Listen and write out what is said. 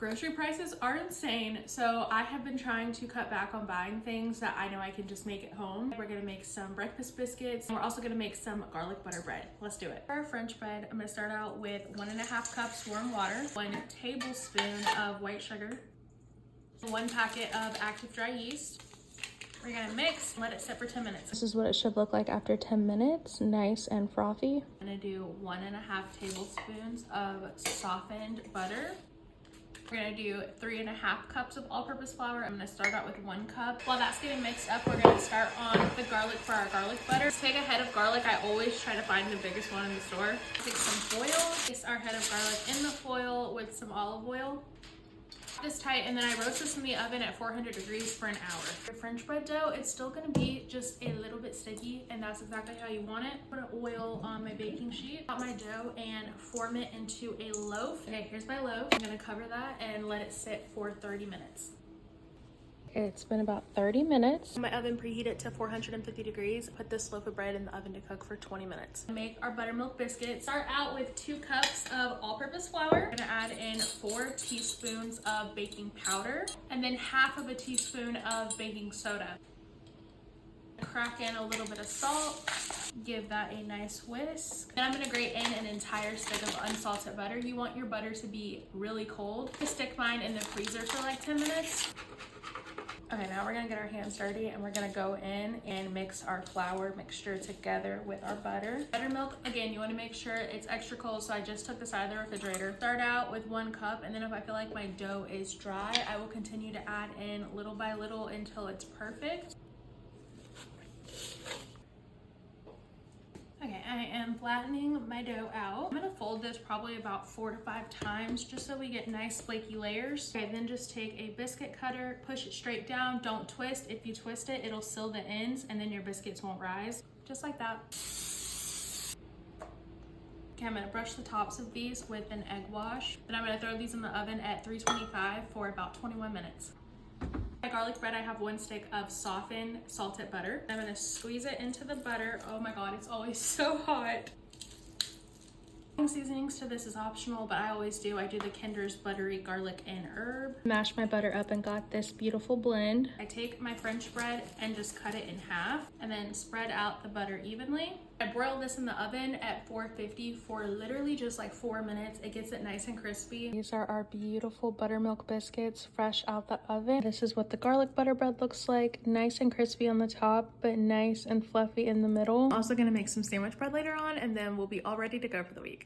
Grocery prices are insane, so I have been trying to cut back on buying things that I know I can just make at home. We're gonna make some breakfast biscuits, and we're also gonna make some garlic butter bread. Let's do it. For our French bread, I'm gonna start out with 1.5 cups warm water, 1 tablespoon of white sugar, 1 packet of active dry yeast. We're gonna mix and let it sit for 10 minutes. This is what it should look like after 10 minutes, nice and frothy. I'm gonna do 1.5 tablespoons of softened butter. We're gonna do 3.5 cups of all-purpose flour. I'm gonna start out with 1 cup. While that's getting mixed up, we're gonna start on the garlic for our garlic butter. To take a head of garlic, I always try to find the biggest one in the store. Take some foil, place our head of garlic in the foil with some olive oil. This tight, and then I roast this in the oven at 400 degrees for an hour. Your French bread dough, it's still gonna be just a little bit sticky, and that's exactly how you want it. Put an oil on my baking sheet, put my dough, and form it into a loaf. Okay, here's my loaf. I'm gonna cover that and let it sit for 30 minutes. It's been about 30 minutes. My oven preheated to 450 degrees. Put this loaf of bread in the oven to cook for 20 minutes. Make our buttermilk biscuits. Start out with 2 cups of all-purpose flour. I'm gonna add in 4 teaspoons of baking powder and then half of a teaspoon of baking soda. Crack in a little bit of salt. Give that a nice whisk. Then I'm gonna grate in an entire stick of unsalted butter. You want your butter to be really cold. I stick mine in the freezer for like 10 minutes. Okay, now we're gonna get our hands dirty and we're gonna go in and mix our flour mixture together with our butter. Buttermilk, again, you wanna make sure it's extra cold, so I just took this out of the refrigerator. Start out with 1 cup, and then if I feel like my dough is dry, I will continue to add in little by little until it's perfect. Okay, I am flattening my dough out. I'm gonna fold this probably about 4 to 5 times just so we get nice flaky layers. Okay, then just take a biscuit cutter, push it straight down, don't twist. If you twist it, it'll seal the ends and then your biscuits won't rise. Just like that. Okay, I'm gonna brush the tops of these with an egg wash. Then I'm gonna throw these in the oven at 325 for about 21 minutes. My garlic bread, I have 1 stick of softened salted butter. I'm gonna squeeze it into the butter. Oh my God, it's always so hot. Seasonings to this is optional, but I always do. I do the Kinder's buttery garlic and herb. Mashed my butter up and got this beautiful blend. I take my French bread and just cut it in half and then spread out the butter evenly. I broil this in the oven at 450 for literally just like 4 minutes. It gets it nice and crispy. These are our beautiful buttermilk biscuits fresh out the oven. This is what the garlic butter bread looks like. Nice and crispy on the top, but nice and fluffy in the middle. Also gonna make some sandwich bread later on, and then we'll be all ready to go for the week.